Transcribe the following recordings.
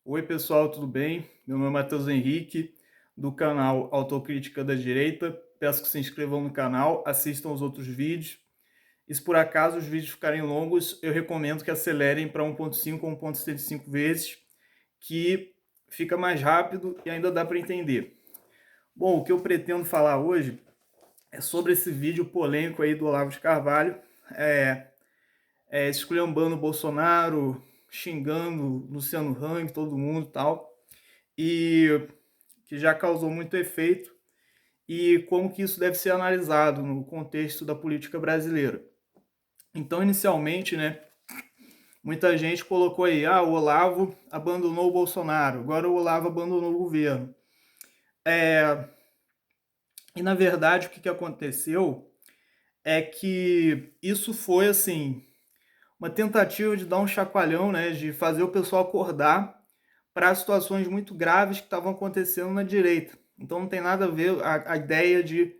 Oi, pessoal, tudo bem? Meu nome é Matheus Henrique, do canal Autocrítica da Direita. Peço que se inscrevam no canal, assistam os outros vídeos. E se por acaso os vídeos ficarem longos, eu recomendo que acelerem para 1.5 ou 1.75 vezes, que fica mais rápido e ainda dá para entender. Bom, o que eu pretendo falar hoje é sobre esse vídeo polêmico aí do Olavo de Carvalho, esculhambando o Bolsonaro, xingando Luciano Hang, todo mundo e tal. E que já causou muito efeito, e como que isso deve ser analisado no contexto da política brasileira. Então, inicialmente, né, muita gente colocou aí, o Olavo abandonou o Bolsonaro, agora o Olavo abandonou o governo. E, na verdade, o que aconteceu é que isso foi, assim, uma tentativa de dar um chacoalhão, né, de fazer o pessoal acordar para situações muito graves que estavam acontecendo na direita. Então não tem nada a ver a ideia de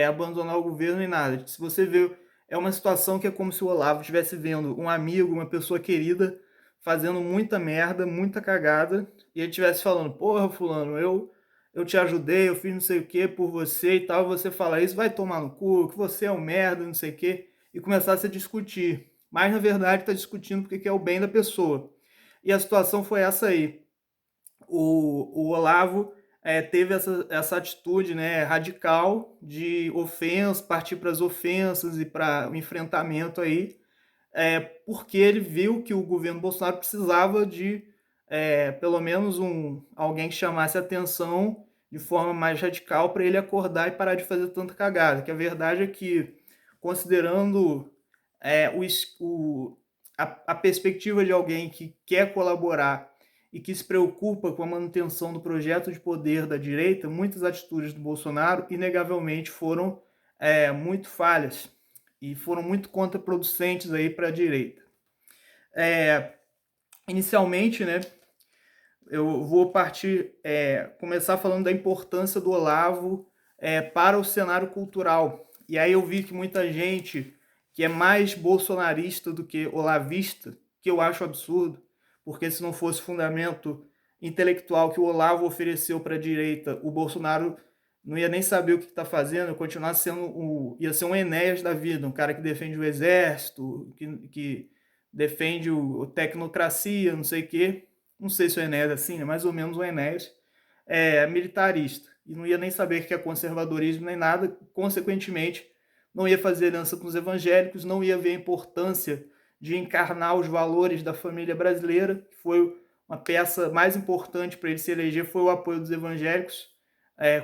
abandonar o governo nem nada. Se você vê, é uma situação que é como se o Olavo estivesse vendo um amigo, uma pessoa querida, fazendo muita merda, muita cagada, e ele estivesse falando, porra, fulano, eu te ajudei, eu fiz não sei o que por você e tal, e você fala isso, vai tomar no cu, que você é um merda, não sei o que, e começasse a discutir. Mas, na verdade, está discutindo porque é o bem da pessoa. E a situação foi essa aí. O Olavo teve essa atitude, né, radical de ofensa, partir para as ofensas e para o enfrentamento aí, porque ele viu que o governo Bolsonaro precisava de pelo menos alguém que chamasse atenção de forma mais radical para ele acordar e parar de fazer tanta cagada. Que a verdade é que, considerando é, o, o, a perspectiva de alguém que quer colaborar e que se preocupa com a manutenção do projeto de poder da direita, muitas atitudes do Bolsonaro, inegavelmente, foram muito falhas e foram muito contraproducentes aí para a direita. Inicialmente, né, eu vou começar falando da importância do Olavo para o cenário cultural. E aí eu vi que muita gente que é mais bolsonarista do que olavista, que eu acho absurdo, porque se não fosse fundamento intelectual que o Olavo ofereceu para a direita, o Bolsonaro não ia nem saber o que está fazendo, continuar ia ser um Enéas da vida, um cara que defende o exército, que defende a tecnocracia, não sei o quê. Não sei se o Enéas é assim, é mais ou menos o Enéas militarista. E não ia nem saber que é conservadorismo nem nada, consequentemente, não ia fazer aliança com os evangélicos, não ia ver a importância de encarnar os valores da família brasileira, que foi uma peça mais importante para ele se eleger, foi o apoio dos evangélicos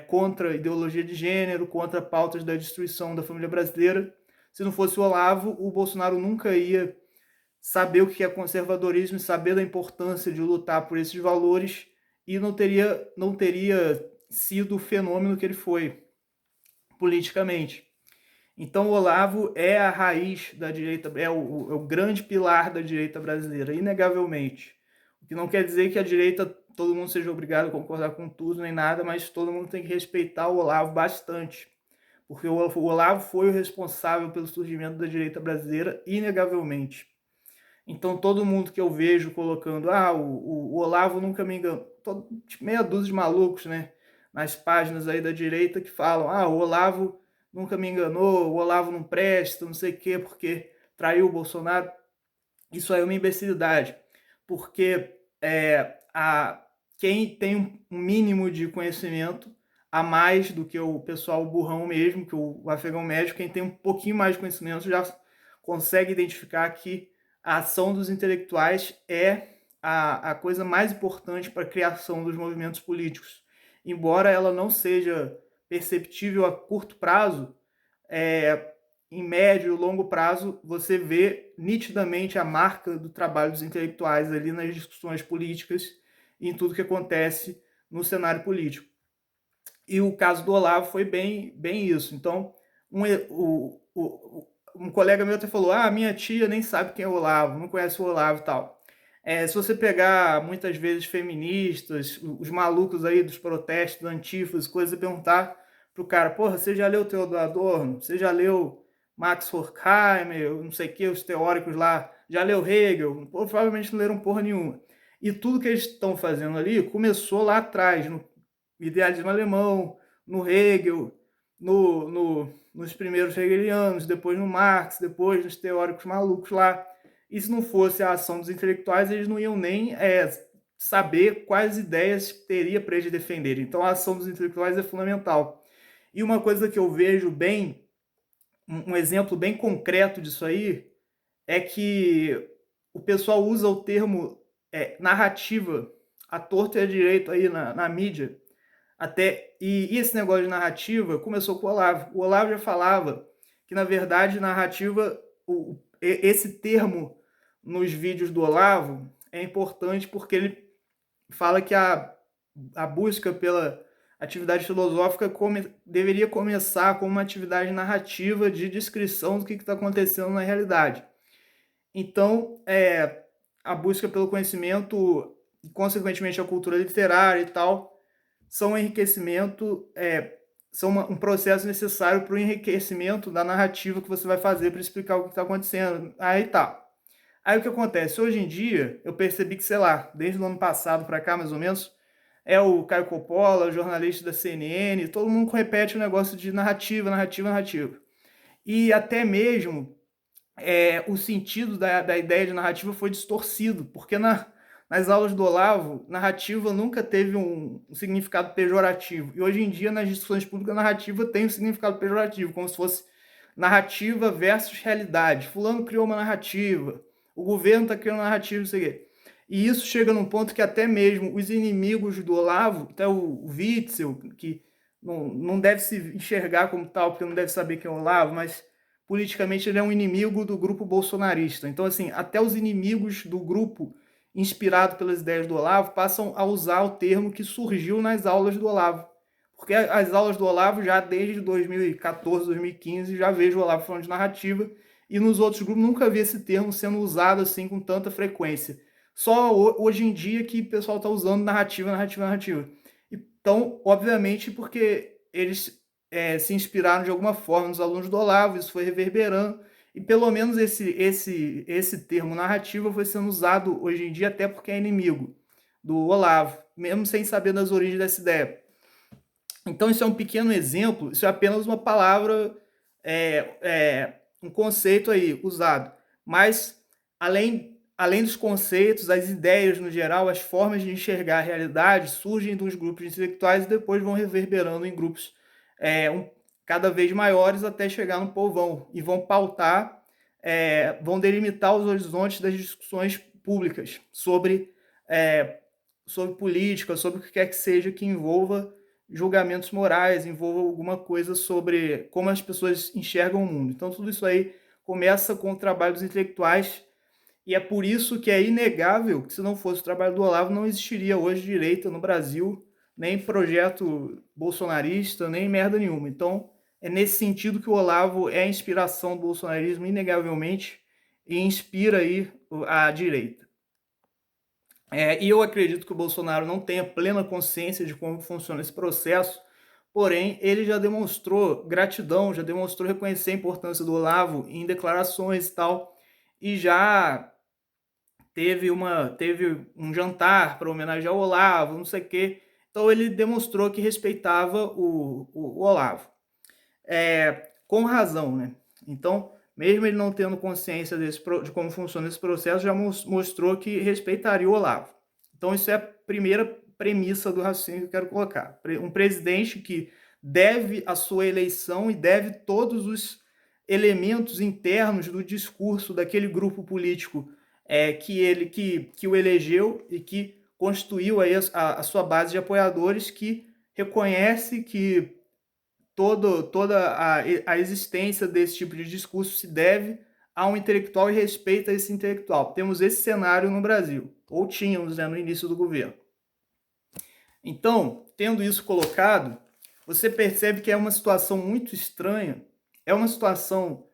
contra a ideologia de gênero, contra pautas da destruição da família brasileira. Se não fosse o Olavo, o Bolsonaro nunca ia saber o que é conservadorismo, saber da importância de lutar por esses valores, e não teria sido o fenômeno que ele foi politicamente. Então o Olavo é a raiz da direita, é o grande pilar da direita brasileira, inegavelmente. O que não quer dizer que a direita, todo mundo seja obrigado a concordar com tudo, nem nada, mas todo mundo tem que respeitar o Olavo bastante. Porque o Olavo foi o responsável pelo surgimento da direita brasileira, inegavelmente. Então todo mundo que eu vejo colocando, o Olavo nunca me enganou, tipo, meia dúzia de malucos, né, nas páginas aí da direita que falam, o Olavo nunca me enganou, o Olavo não presta, não sei o quê, porque traiu o Bolsonaro. Isso aí é uma imbecilidade, porque quem tem um mínimo de conhecimento, a mais do que o pessoal burrão mesmo, que o afegão médio, quem tem um pouquinho mais de conhecimento já consegue identificar que a ação dos intelectuais é a coisa mais importante para a criação dos movimentos políticos. Embora ela não seja perceptível a curto prazo, em médio e longo prazo, você vê nitidamente a marca do trabalho dos intelectuais ali nas discussões políticas e em tudo que acontece no cenário político. E o caso do Olavo foi bem isso. Então, um colega meu até falou, minha tia nem sabe quem é o Olavo, não conhece o Olavo e tal. Se você pegar, muitas vezes, feministas, os malucos aí dos protestos, antifas, coisas, e perguntar pro cara, porra, você já leu Theodor Adorno? Você já leu Max Horkheimer, não sei o que, os teóricos lá? Já leu Hegel? Provavelmente não leram porra nenhuma. E tudo que eles estão fazendo ali começou lá atrás, no idealismo alemão, no Hegel, nos primeiros hegelianos, depois no Marx, depois nos teóricos malucos lá. E se não fosse a ação dos intelectuais, eles não iam nem saber quais ideias teria para eles defenderem. Então a ação dos intelectuais é fundamental. E uma coisa que eu vejo bem, um exemplo bem concreto disso aí, é que o pessoal usa o termo narrativa à torto e à direito aí na mídia. E esse negócio de narrativa começou com o Olavo. O Olavo já falava que, na verdade, narrativa, esse termo nos vídeos do Olavo é importante porque ele fala que a busca pela atividade filosófica deveria começar com uma atividade narrativa de descrição do que está acontecendo na realidade. Então, a busca pelo conhecimento e, consequentemente, a cultura literária e tal, são um enriquecimento, são um processo necessário para o enriquecimento da narrativa que você vai fazer para explicar o que está acontecendo. Aí tá. Aí o que acontece? Hoje em dia, eu percebi que, sei lá, desde o ano passado para cá, mais ou menos, o Caio Coppola, o jornalista da CNN, todo mundo repete o negócio de narrativa, narrativa, narrativa. E até mesmo o sentido da ideia de narrativa foi distorcido, porque nas aulas do Olavo, narrativa nunca teve um significado pejorativo. E hoje em dia, nas discussões públicas, narrativa tem um significado pejorativo, como se fosse narrativa versus realidade. Fulano criou uma narrativa, o governo está criando uma narrativa, não sei o quê. E isso chega num ponto que até mesmo os inimigos do Olavo, até o Witzel, que não deve se enxergar como tal, porque não deve saber quem é o Olavo, mas politicamente ele é um inimigo do grupo bolsonarista. Então, assim, até os inimigos do grupo inspirado pelas ideias do Olavo passam a usar o termo que surgiu nas aulas do Olavo. Porque as aulas do Olavo, já desde 2014, 2015, já vejo o Olavo falando de narrativa, e nos outros grupos nunca vi esse termo sendo usado assim com tanta frequência. Só hoje em dia que o pessoal está usando narrativa, narrativa, narrativa. Então, obviamente, porque eles se inspiraram de alguma forma nos alunos do Olavo, isso foi reverberando, e pelo menos esse termo narrativa foi sendo usado hoje em dia até porque é inimigo do Olavo, mesmo sem saber das origens dessa ideia. Então isso é um pequeno exemplo, isso é apenas uma palavra, um conceito aí usado, mas além dos conceitos, as ideias no geral, as formas de enxergar a realidade surgem dos grupos intelectuais e depois vão reverberando em grupos cada vez maiores até chegar no povão e vão pautar, vão delimitar os horizontes das discussões públicas sobre política, sobre o que quer que seja que envolva julgamentos morais, envolva alguma coisa sobre como as pessoas enxergam o mundo. Então tudo isso aí começa com o trabalho dos intelectuais. E é por isso que é inegável que, se não fosse o trabalho do Olavo, não existiria hoje direita no Brasil, nem projeto bolsonarista, nem merda nenhuma. Então, é nesse sentido que o Olavo é a inspiração do bolsonarismo, inegavelmente, e inspira aí a direita. E eu acredito que o Bolsonaro não tenha plena consciência de como funciona esse processo, porém, ele já demonstrou gratidão, já demonstrou reconhecer a importância do Olavo em declarações e tal, e já teve um jantar para homenagear o Olavo, não sei o quê. Então ele demonstrou que respeitava o Olavo. Com razão, né? Então, mesmo ele não tendo consciência de como funciona esse processo, já mostrou que respeitaria o Olavo. Então isso é a primeira premissa do raciocínio que eu quero colocar. Um presidente que deve a sua eleição e deve todos os elementos internos do discurso daquele grupo político que o elegeu e que constituiu aí a sua base de apoiadores, que reconhece que toda a existência desse tipo de discurso se deve a um intelectual e respeita esse intelectual. Temos esse cenário no Brasil, ou tínhamos, né, no início do governo. Então, tendo isso colocado, você percebe que é uma situação muito estranha, é uma situação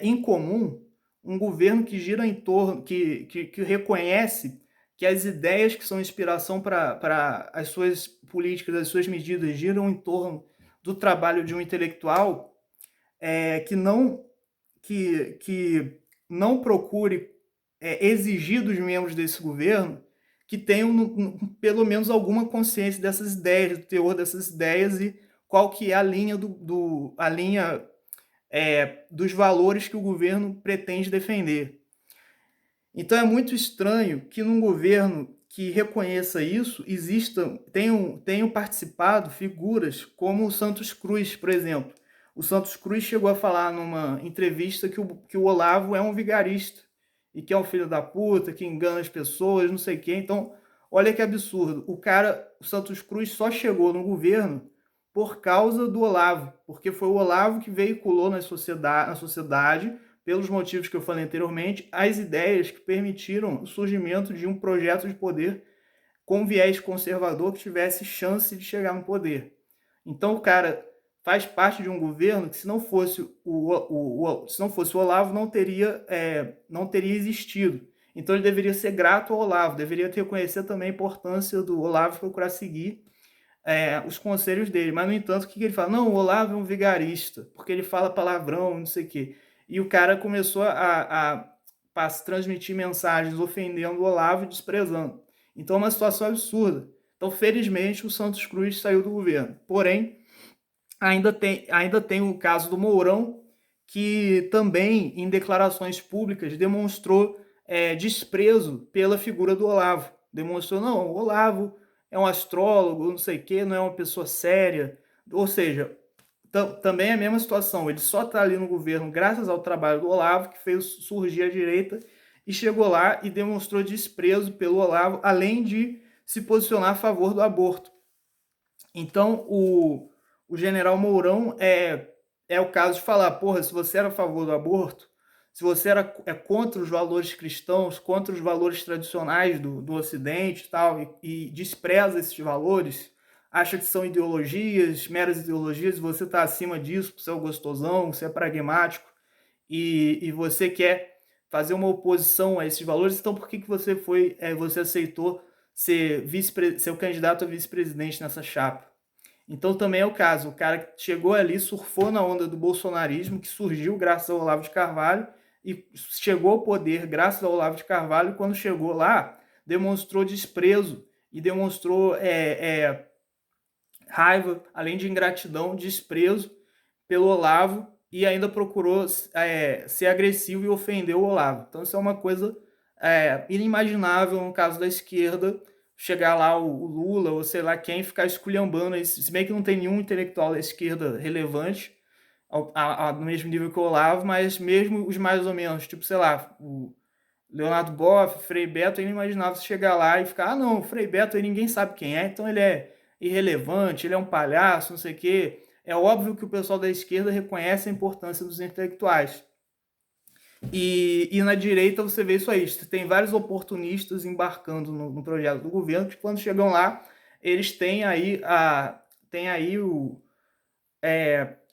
incomum, um governo que gira em torno, que reconhece que as ideias que são inspiração para as suas políticas, as suas medidas, giram em torno do trabalho de um intelectual, que não procure exigir dos membros desse governo que tenham pelo menos alguma consciência dessas ideias, do teor dessas ideias e qual que é a linha a linha dos valores que o governo pretende defender. Então é muito estranho que num governo que reconheça isso, tenham participado figuras como o Santos Cruz, por exemplo. O Santos Cruz chegou a falar numa entrevista que o Olavo é um vigarista e que é um filho da puta, que engana as pessoas, não sei o quê. Então, olha que absurdo. O Santos Cruz só chegou no governo por causa do Olavo, porque foi o Olavo que veiculou na sociedade, pelos motivos que eu falei anteriormente, as ideias que permitiram o surgimento de um projeto de poder com viés conservador que tivesse chance de chegar no poder. Então o cara faz parte de um governo que, se não fosse o Olavo, não teria existido. Então ele deveria ser grato ao Olavo, deveria reconhecer também a importância do Olavo procurar seguir os conselhos dele. Mas, no entanto, o que ele fala? Não, o Olavo é um vigarista, porque ele fala palavrão, não sei o quê. E o cara começou a transmitir mensagens ofendendo o Olavo e desprezando. Então é uma situação absurda. Então, felizmente, o Santos Cruz saiu do governo. Porém, ainda tem o caso do Mourão, que também, em declarações públicas, demonstrou desprezo pela figura do Olavo. Demonstrou, não, o Olavo é um astrólogo, não sei o quê, não é uma pessoa séria. Ou seja, também é a mesma situação. Ele só está ali no governo graças ao trabalho do Olavo, que fez surgir a direita, e chegou lá e demonstrou desprezo pelo Olavo, além de se posicionar a favor do aborto. Então, o general Mourão é o caso de falar, porra, se você era a favor do aborto, se você é contra os valores cristãos, contra os valores tradicionais do Ocidente e tal, e despreza esses valores, acha que são ideologias, meras ideologias, e você está acima disso, você é o gostosão, você é pragmático, e você quer fazer uma oposição a esses valores, então por que você aceitou ser o candidato a vice-presidente nessa chapa? Então também é o caso, o cara chegou ali, surfou na onda do bolsonarismo, que surgiu graças ao Olavo de Carvalho, e chegou ao poder graças ao Olavo de Carvalho, e quando chegou lá, demonstrou desprezo e demonstrou raiva, além de ingratidão, desprezo pelo Olavo, e ainda procurou ser agressivo e ofender o Olavo. Então isso é uma coisa inimaginável no caso da esquerda, chegar lá o Lula ou sei lá quem, ficar esculhambando, se bem que não tem nenhum intelectual da esquerda relevante no mesmo nível que o Olavo, mas mesmo os mais ou menos, tipo, sei lá, o Leonardo Boff, Frei Beto, ele imaginava chegar lá e ficar, não, o Frei Beto aí ninguém sabe quem é, então ele é irrelevante, ele é um palhaço, não sei o quê. É óbvio que o pessoal da esquerda reconhece a importância dos intelectuais. E na direita você vê isso aí, você tem vários oportunistas embarcando no projeto do governo, que quando chegam lá, eles têm aí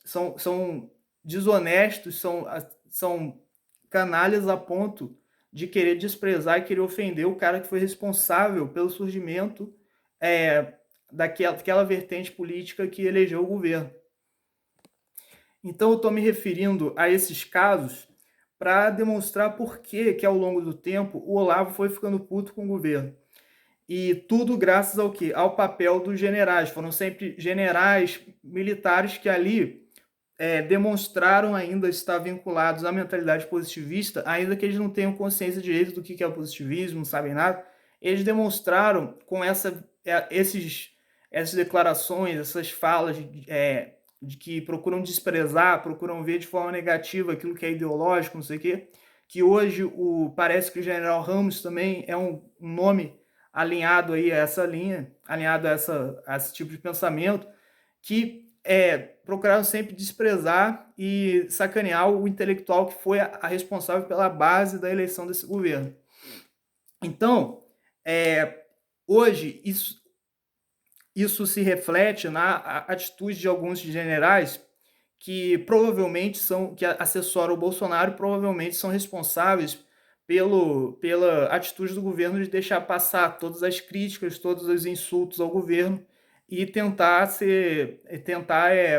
são desonestos, são canalhas a ponto de querer desprezar e querer ofender o cara que foi responsável pelo surgimento daquela vertente política que elegeu o governo. Então eu estou me referindo a esses casos para demonstrar por que ao longo do tempo o Olavo foi ficando puto com o governo. E tudo graças ao quê? Ao papel dos generais. Foram sempre generais militares que ali demonstraram ainda estar vinculados à mentalidade positivista, ainda que eles não tenham consciência direito do que é o positivismo, não sabem nada. Eles demonstraram com essas declarações, essas falas de que procuram desprezar, procuram ver de forma negativa aquilo que é ideológico, não sei o quê, que hoje parece que o general Ramos também é um nome alinhado aí a essa linha, alinhado a esse tipo de pensamento, que procuraram sempre desprezar e sacanear o intelectual que foi a responsável pela base da eleição desse governo. Então, hoje, isso se reflete na atitude de alguns generais que provavelmente que assessoram o Bolsonaro, provavelmente são responsáveis pela atitude do governo de deixar passar todas as críticas, todos os insultos ao governo e tentar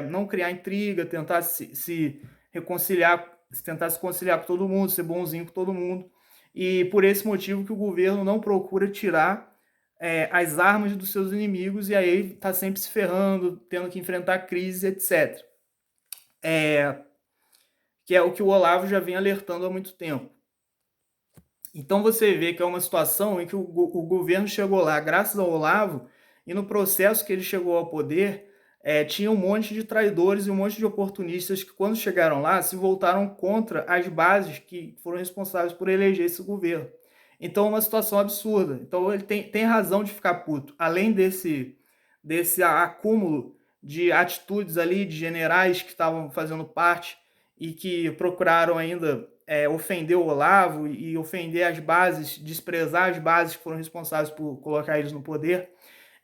não criar intriga, tentar se reconciliar, tentar se conciliar com todo mundo, ser bonzinho com todo mundo. E por esse motivo que o governo não procura tirar as armas dos seus inimigos, e aí está sempre se ferrando, tendo que enfrentar crise, etc. Que é o que o Olavo já vem alertando há muito tempo. Então você vê que é uma situação em que o governo chegou lá graças ao Olavo, e no processo que ele chegou ao poder, tinha um monte de traidores e um monte de oportunistas que, quando chegaram lá, se voltaram contra as bases que foram responsáveis por eleger esse governo. Então é uma situação absurda. Então ele tem razão de ficar puto. Além desse acúmulo de atitudes ali de generais que estavam fazendo parte e que procuraram ainda ofender o Olavo e ofender as bases, desprezar as bases que foram responsáveis por colocar eles no poder,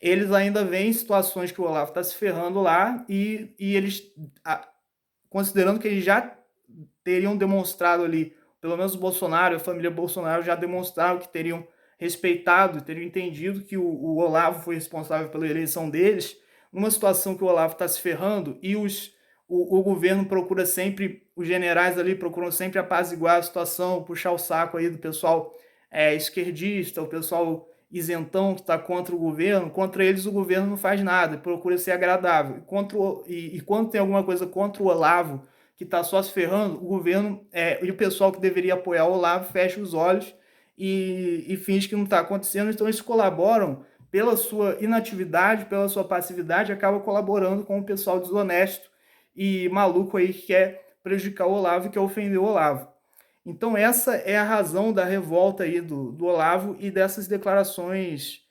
eles ainda veem situações que o Olavo está se ferrando lá, e eles, considerando que eles já teriam demonstrado ali, pelo menos o Bolsonaro e a família Bolsonaro já demonstraram que teriam respeitado, teriam entendido que o Olavo foi responsável pela eleição deles, numa situação que o Olavo está se ferrando e o governo procura sempre, os generais ali procuram sempre apaziguar a situação, puxar o saco aí do pessoal esquerdista, o pessoal isentão que está contra o governo. Contra eles o governo não faz nada, procura ser agradável. E quando tem alguma coisa contra o Olavo, que está só se ferrando, o governo e o pessoal que deveria apoiar o Olavo fecha os olhos e finge que não está acontecendo. Então eles colaboram, pela sua inatividade, pela sua passividade, acaba colaborando com o pessoal desonesto e maluco aí que quer prejudicar o Olavo e quer ofender o Olavo. Então essa é a razão da revolta aí do Olavo e dessas declarações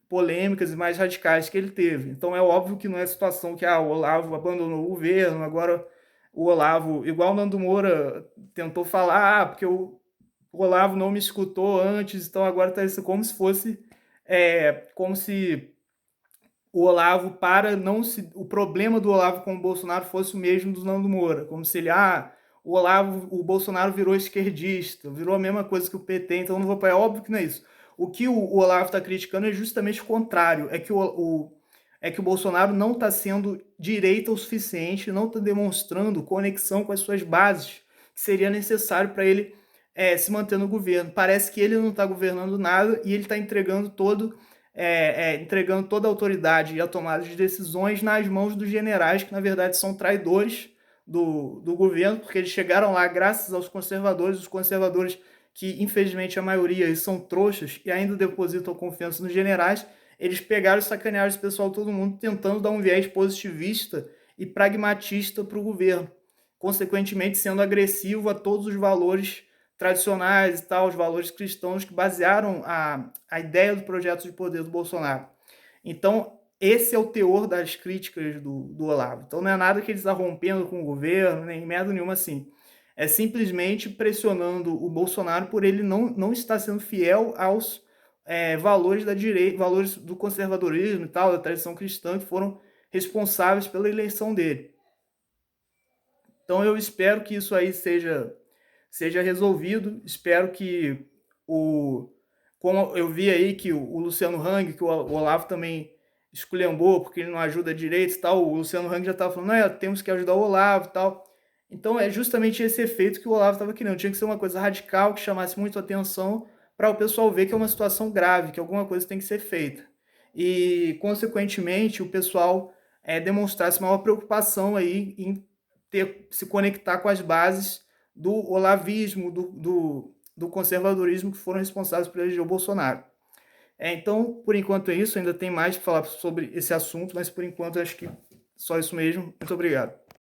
polêmicas e mais radicais que ele teve. Então é óbvio que não é a situação que o Olavo abandonou o governo, agora o Olavo, igual o Nando Moura tentou falar, porque o Olavo não me escutou antes, então agora está isso como se fosse, como se o Olavo o problema do Olavo com o Bolsonaro fosse o mesmo do Nando Moura, como se ele, o Bolsonaro virou esquerdista, virou a mesma coisa que o PT, então não vou apoiar. Óbvio que não é isso. O que o Olavo está criticando é justamente o contrário, é que o Bolsonaro não está sendo direita o suficiente, não está demonstrando conexão com as suas bases, que seria necessário para ele se manter no governo. Parece que ele não está governando nada e ele está entregando entregando toda a autoridade e a tomada de decisões nas mãos dos generais, que na verdade são traidores do governo, porque eles chegaram lá graças aos conservadores, os conservadores que infelizmente a maioria são trouxas e ainda depositam confiança nos generais. Eles pegaram e sacanearam esse pessoal, todo mundo, tentando dar um viés positivista e pragmatista para o governo, consequentemente sendo agressivo a todos os valores tradicionais e tal, os valores cristãos que basearam a ideia do projeto de poder do Bolsonaro. Então, esse é o teor das críticas do Olavo. Então, não é nada que eles estão rompendo com o governo, nem merda nenhuma assim. É simplesmente pressionando o Bolsonaro por ele não estar sendo fiel aos valores da direita, valores do conservadorismo e tal, da tradição cristã, que foram responsáveis pela eleição dele. Então, eu espero que isso aí seja resolvido. Espero que como eu vi aí que o Luciano Hang, que o Olavo também esculhambou porque ele não ajuda direito e tal, o Luciano Hang já estava falando, temos que ajudar o Olavo e tal. Então é justamente esse efeito que o Olavo estava querendo. Tinha que ser uma coisa radical, que chamasse muito atenção, para o pessoal ver que é uma situação grave, que alguma coisa tem que ser feita. E, consequentemente, o pessoal demonstrasse maior preocupação aí em se conectar com as bases do olavismo, do conservadorismo, que foram responsáveis por eleger o Bolsonaro. Então, por enquanto é isso. Ainda tem mais para falar sobre esse assunto, mas por enquanto acho que só isso mesmo. Muito obrigado.